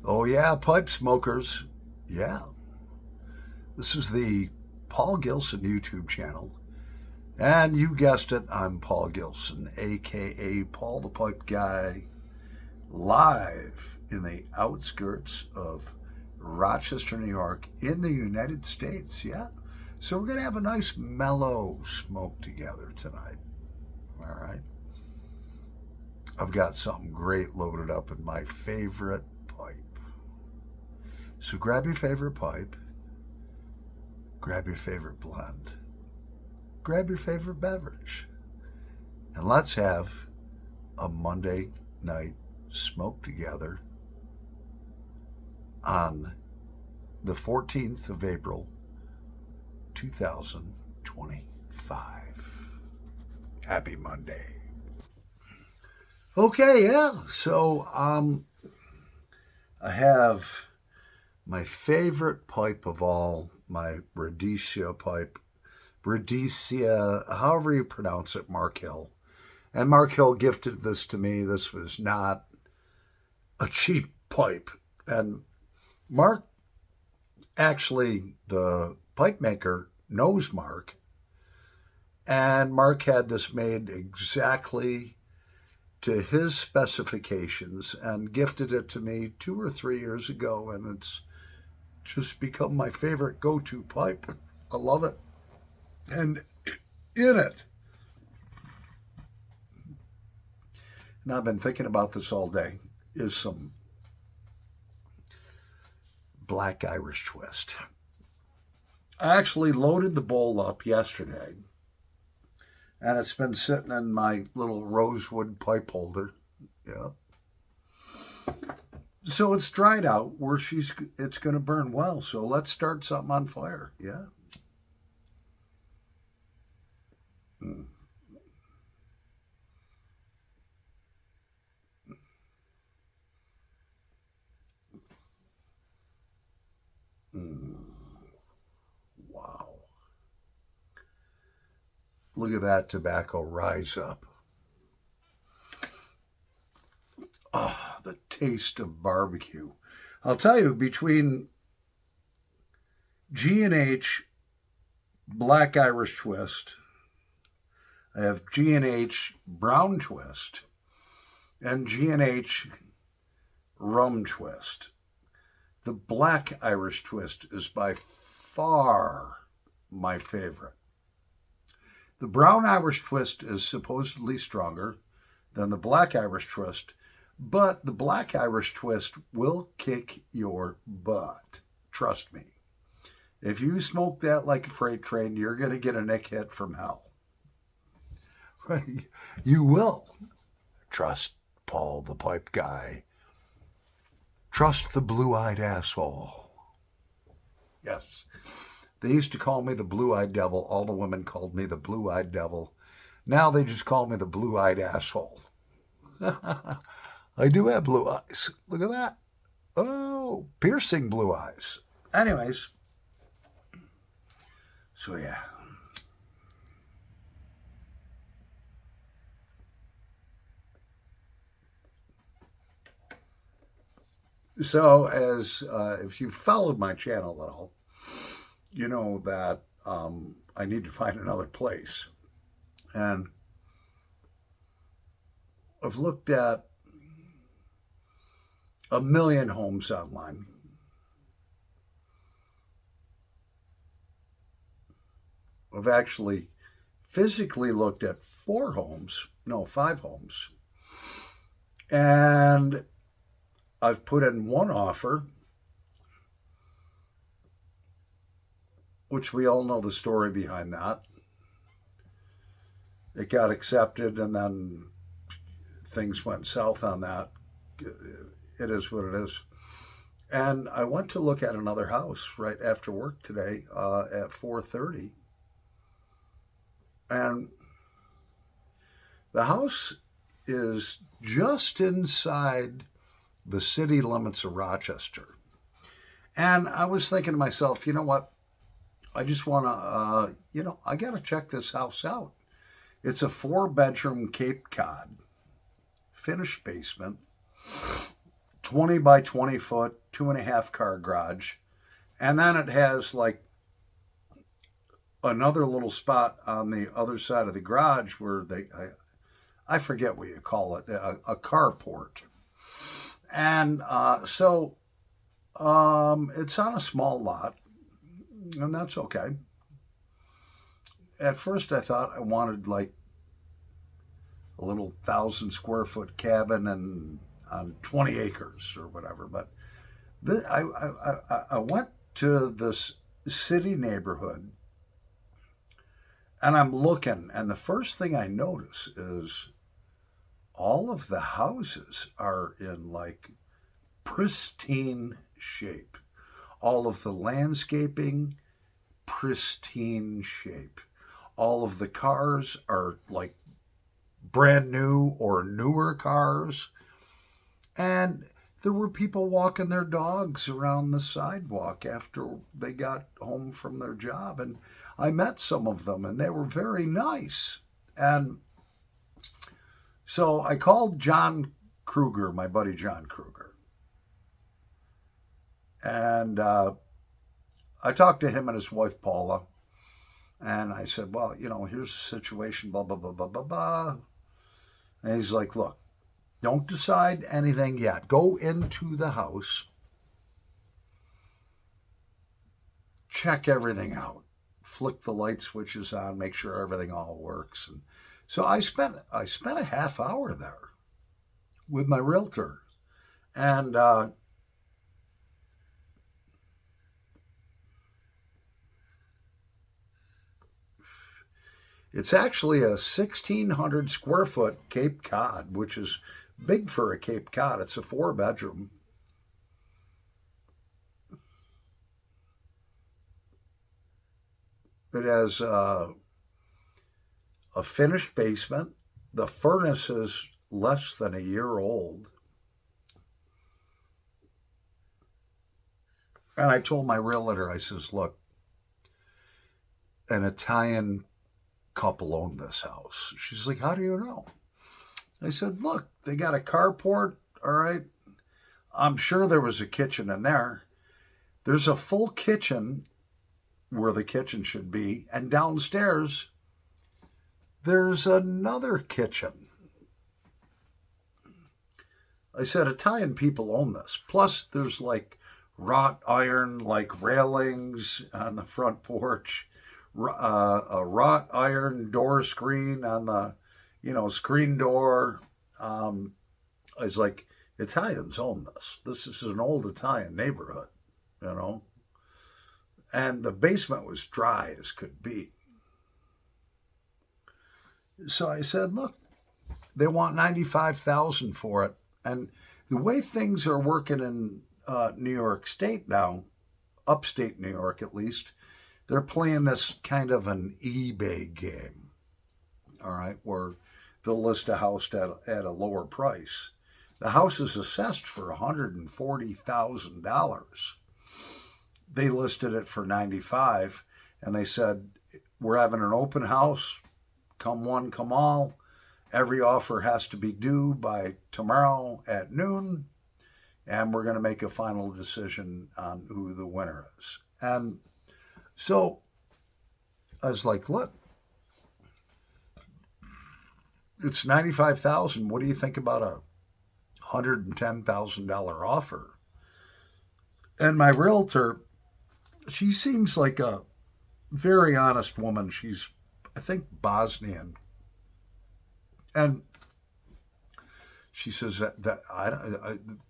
Oh, yeah, pipe smokers. Yeah. This is the Paul Gilson YouTube channel. And you guessed it, I'm Paul Gilson, aka Paul the Pipe Guy, live in the outskirts of Rochester, New York, in the United States. Yeah. So we're going to have a nice mellow smoke together tonight. All right. I've got something great loaded up in my favorite pipe. So grab your favorite pipe, grab your favorite blend, grab your favorite beverage, and let's have a Monday night smoke together on the 14th of April, 2025. Happy Monday. Okay, yeah. So I have my favorite pipe of all, my Rhodesia pipe. Rhodesia, however you pronounce it, Mark Hill. And Mark Hill gifted this to me. This was not a cheap pipe. And Mark, actually, the pipe maker knows Mark. And Mark had this made exactly to his specifications and gifted it to me 2 or 3 years ago. And it's just become my favorite go-to pipe. I love it. And in it, and I've been thinking about this all day, is some Black Irish Twist. I actually loaded the bowl up yesterday, and it's been sitting in my little rosewood pipe holder. Yeah. So it's dried out where it's going to burn well. So let's start something on fire. Yeah. Mm. Mm. Wow. Look at that tobacco rise up. Oh, the taste of barbecue. I'll tell you, between G&H Black Irish Twist, I have G&H Brown Twist, and G&H Rum Twist. The Black Irish Twist is by far my favorite. The Brown Irish Twist is supposedly stronger than the Black Irish Twist, but the Black Irish Twist will kick your butt. Trust me. If you smoke that like a freight train, you're going to get a nick hit from hell. You will. Trust Paul the Pipe Guy. Trust the blue-eyed asshole. Yes. They used to call me the blue-eyed devil. All the women called me the blue-eyed devil. Now they just call me the blue-eyed asshole. I do have blue eyes. Look at that. Oh, piercing blue eyes. Anyways, so yeah. So as if you followed my channel at all, you know that I need to find another place. And I've looked at a million homes online. I've actually physically looked at 5 homes. And I've put in one offer, which we all know the story behind that. It got accepted, and then things went south on that. It is what it is. And I went to look at another house right after work today at 4:30, and the house is just inside the city limits of Rochester. And I was thinking to myself, you know what? I just want to, I got to check this house out. It's a 4-bedroom Cape Cod, finished basement, 20 by 20 foot, 2.5 car garage. And then it has like another little spot on the other side of the garage where I forget what you call it, a carport. And so it's on a small lot, and that's okay. At first I thought I wanted like a little 1,000 square foot cabin and on 20 acres or whatever. But I went to this city neighborhood and I'm looking, and the first thing I notice is all of the houses are in like pristine shape. All of the landscaping, pristine shape. All of the cars are like brand new or newer cars. And there were people walking their dogs around the sidewalk after they got home from their job. And I met some of them, and they were very nice. And so I called John Kruger, my buddy John Kruger. And I talked to him and his wife, Paula. And I said, well, here's the situation, blah, blah, blah, blah, blah, blah. And he's like, look, don't decide anything yet. Go into the house. Check everything out. Flick the light switches on, make sure everything all works. And so I spent a half hour there with my realtor. And it's actually a 1,600 square foot Cape Cod, which is big for a Cape Cod. It's a 4-bedroom. It has a finished basement. The furnace is less than a year old. And I told my realtor, I says, look, an Italian couple owned this house. She's like, how do you know? I said, look, they got a carport, all right? I'm sure there was a kitchen in there. There's a full kitchen where the kitchen should be, and downstairs there's another kitchen. I said, Italian people own this. Plus there's like wrought iron like railings on the front porch, a wrought iron door screen on the screen door. I was like, Italians own this. This is an old Italian neighborhood, and the basement was dry as could be. So I said, look, they want $95,000 for it. And the way things are working in New York State now, upstate New York at least, they're playing this kind of an eBay game, all right, where they'll list a house at a lower price. The house is assessed for $140,000. They listed it for $95,000, and they said, we're having an open house. Come one, come all. Every offer has to be due by tomorrow at noon, and we're going to make a final decision on who the winner is. And so I was like, look, it's $95,000. What do you think about a $110,000 offer? And my realtor, she seems like a very honest woman. She's, I think, Bosnian. And she says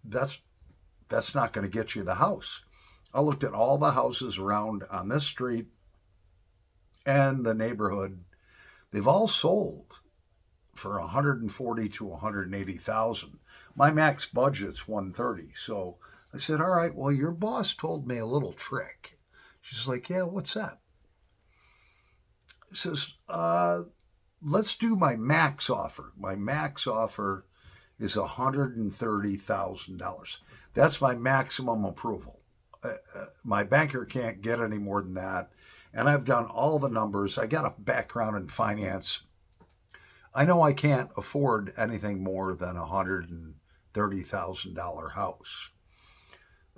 that's not going to get you the house. I looked at all the houses around on this street and the neighborhood. They've all sold for $140,000 to $180,000. My max budget's $130,000. So I said, all right, well, your boss told me a little trick. She's like, yeah, what's that? He says, let's do my max offer. My max offer is $130,000. That's my maximum approval. My banker can't get any more than that. And I've done all the numbers. I got a background in finance. I know I can't afford anything more than $130,000. $130,000 house.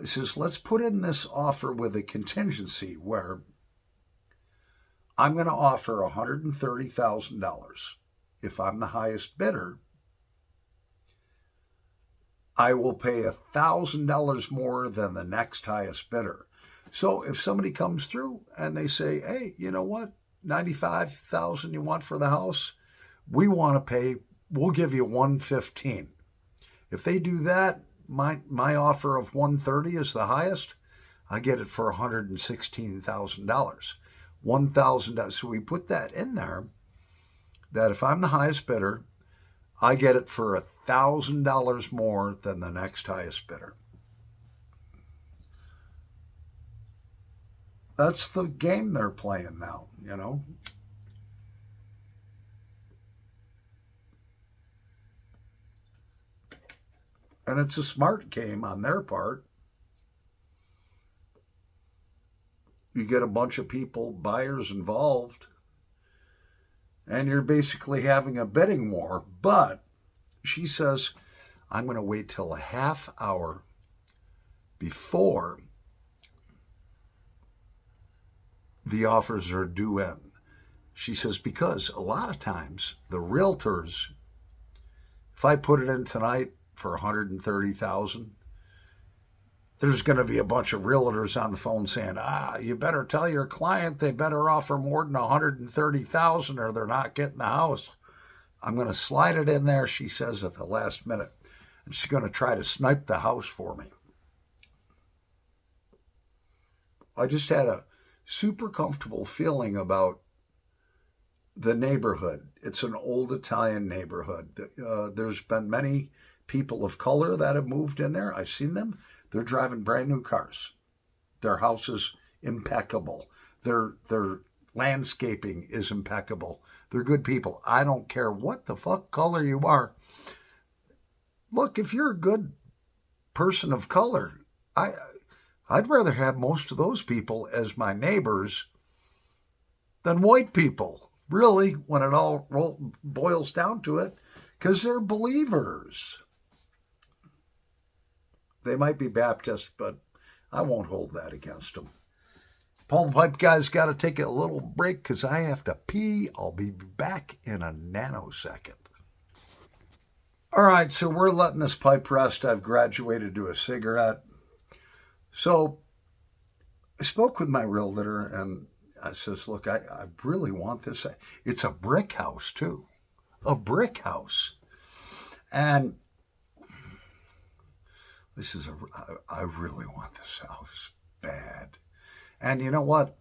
I says, let's put in this offer with a contingency where I'm going to offer $130,000. If I'm the highest bidder, I will pay $1,000 more than the next highest bidder. So if somebody comes through and they say, hey, you know what, $95,000 you want for the house, we'll give you $115,000. If they do that, my offer of $130,000 is the highest. I get it for $116,000. $1,000. So we put that in there, that if I'm the highest bidder, I get it for $1,000 more than the next highest bidder. That's the game they're playing now, you know. And it's a smart game on their part. You get a bunch of people, buyers involved, and you're basically having a bidding war. But she says, I'm going to wait till a half hour before the offers are due in. She says, because a lot of times the realtors, if I put it in tonight for $130,000, there's going to be a bunch of realtors on the phone saying, you better tell your client they better offer more than $130,000 or they're not getting the house. I'm going to slide it in there, she says, at the last minute. And she's going to try to snipe the house for me. I just had a super comfortable feeling about the neighborhood. It's an old Italian neighborhood. There's been many people of color that have moved in there. I've seen them. They're driving brand new cars. Their house is impeccable. Their landscaping is impeccable. They're good people. I don't care what the fuck color you are. Look, if you're a good person of color, I'd rather have most of those people as my neighbors than white people, really, when it all boils down to it, because they're believers. They might be Baptist, but I won't hold that against them. Paul the Pipe Guy's got to take a little break because I have to pee. I'll be back in a nanosecond. All right, so we're letting this pipe rest. I've graduated to a cigarette. So I spoke with my realtor, and I says, look, I really want this. It's a brick house, too. A brick house. And I really want this house bad. And you know what?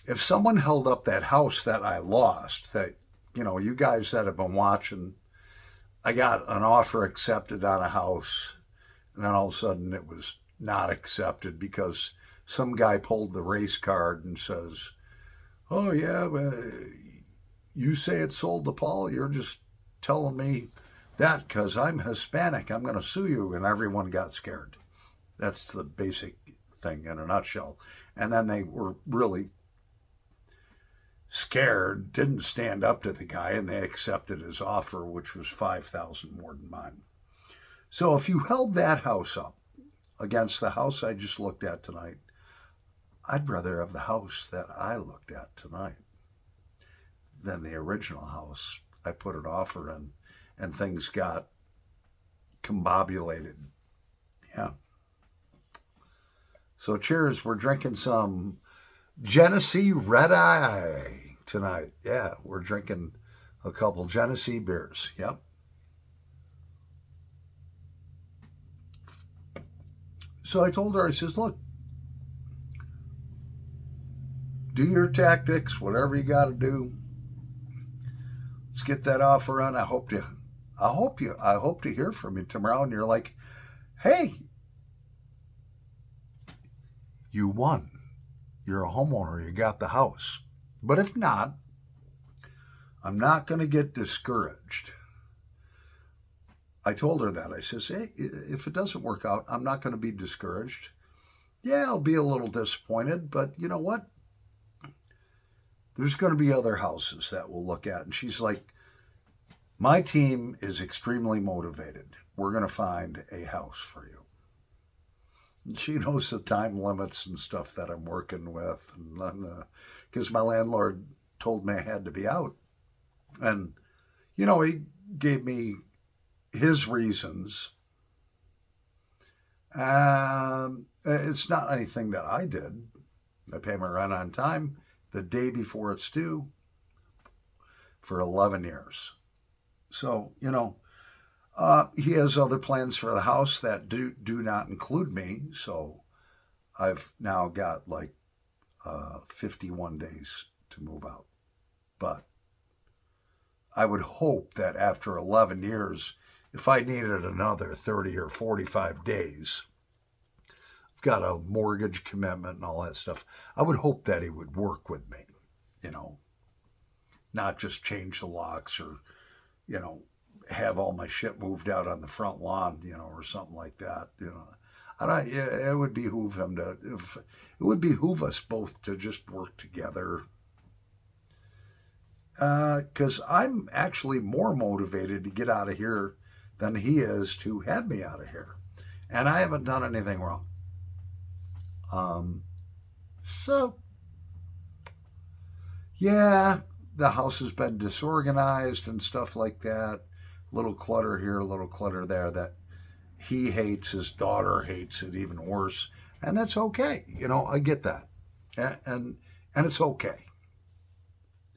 If someone held up that house that I lost, that, you know, you guys that have been watching, I got an offer accepted on a house, and then all of a sudden it was not accepted because some guy pulled the race card and says, oh yeah, you say it's sold to Paul, you're just telling me that because I'm Hispanic, I'm going to sue you. And everyone got scared. That's the basic thing in a nutshell. And then they were really scared, didn't stand up to the guy, and they accepted his offer, which was $5,000 more than mine. So if you held that house up against the house I just looked at tonight, I'd rather have the house that I looked at tonight than the original house I put an offer in, and things got combobulated. Yeah. So cheers. We're drinking some Genesee Red Eye tonight. Yeah, we're drinking a couple Genesee beers. Yep. So I told her, I says, look, do your tactics, whatever you got to do. Let's get that offer on. I hope to hear from you tomorrow. And you're like, hey, you won. You're a homeowner. You got the house. But if not, I'm not going to get discouraged. I told her that. I says, hey, if it doesn't work out, I'm not going to be discouraged. Yeah, I'll be a little disappointed, but you know what? There's going to be other houses that we'll look at. And she's like, my team is extremely motivated. we're going to find a house for you. And she knows the time limits and stuff that I'm working with. And because my landlord told me I had to be out. And, you know, he gave me his reasons. It's not anything that I did. I pay my rent on time the day before it's due for 11 years. So, you know, he has other plans for the house that do not include me. So I've now got like 51 days to move out. But I would hope that after 11 years, if I needed another 30 or 45 days, I've got a mortgage commitment and all that stuff, I would hope that he would work with me, you know, not just change the locks or, you know, have all my shit moved out on the front lawn, you know, or something like that, you know. It would behoove him to, it would behoove us both to just work together. Because I'm actually more motivated to get out of here than he is to have me out of here. And I haven't done anything wrong. So, yeah, the house has been disorganized and stuff like that. Little clutter here, a little clutter there that he hates. His daughter hates it even worse. And that's okay. You know, I get that. And it's okay.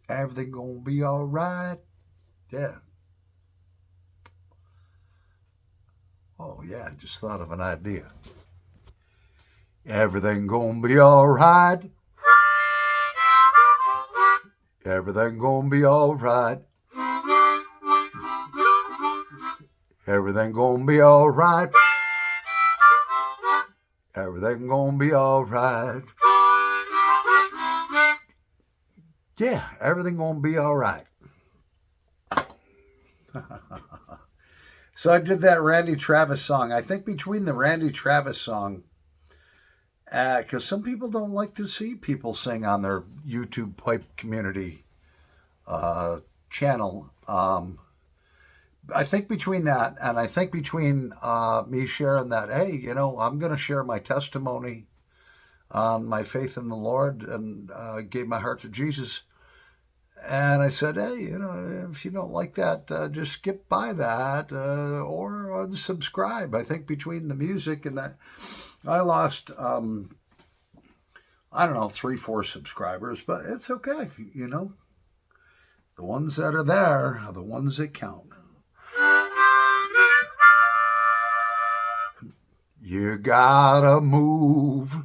Everything gonna be all right. Yeah. Oh, yeah, I just thought of an idea. Everything gonna be all right. Everything gonna be all right. Everything gonna be all right. Everything gonna be all right. Yeah, everything gonna be all right. So I did that Randy Travis song. I think between the Randy Travis song, because some people don't like to see people sing on their YouTube pipe community channel. I think between that and I think between me sharing that, hey, you know, I'm going to share my testimony on my faith in the Lord and gave my heart to Jesus. And I said, hey, you know, if you don't like that, just skip by that or unsubscribe. I think between the music and that, I lost, I don't know, 3-4 subscribers, but it's okay, you know. The ones that are there are the ones that count. You gotta move.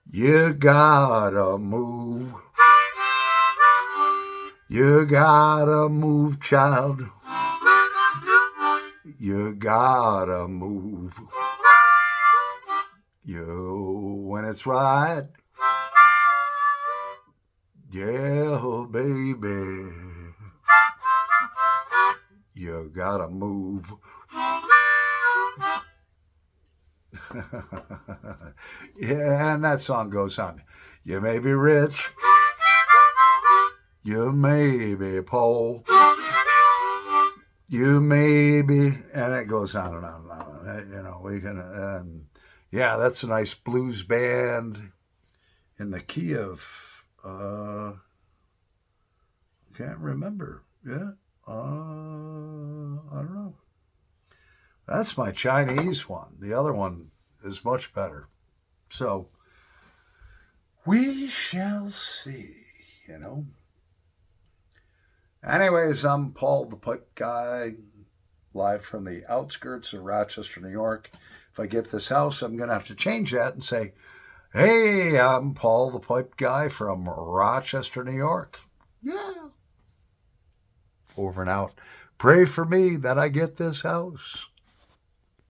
You gotta move. You gotta move, child. You gotta move. When it's right. Yeah, baby. You gotta move. Yeah, and that song goes on. You may be rich. You may be poor. You may be, and it goes on and on and on. You know, we can, yeah, that's a nice blues band in the key of, can't remember. Yeah, I don't know. That's my Chinese one. The other one is much better. So, we shall see, you know. Anyways, I'm Paul the Pipe Guy, live from the outskirts of Rochester, New York. If I get this house, I'm going to have to change that and say, hey, I'm Paul the Pipe Guy from Rochester, New York. Yeah. Over and out. Pray for me that I get this house.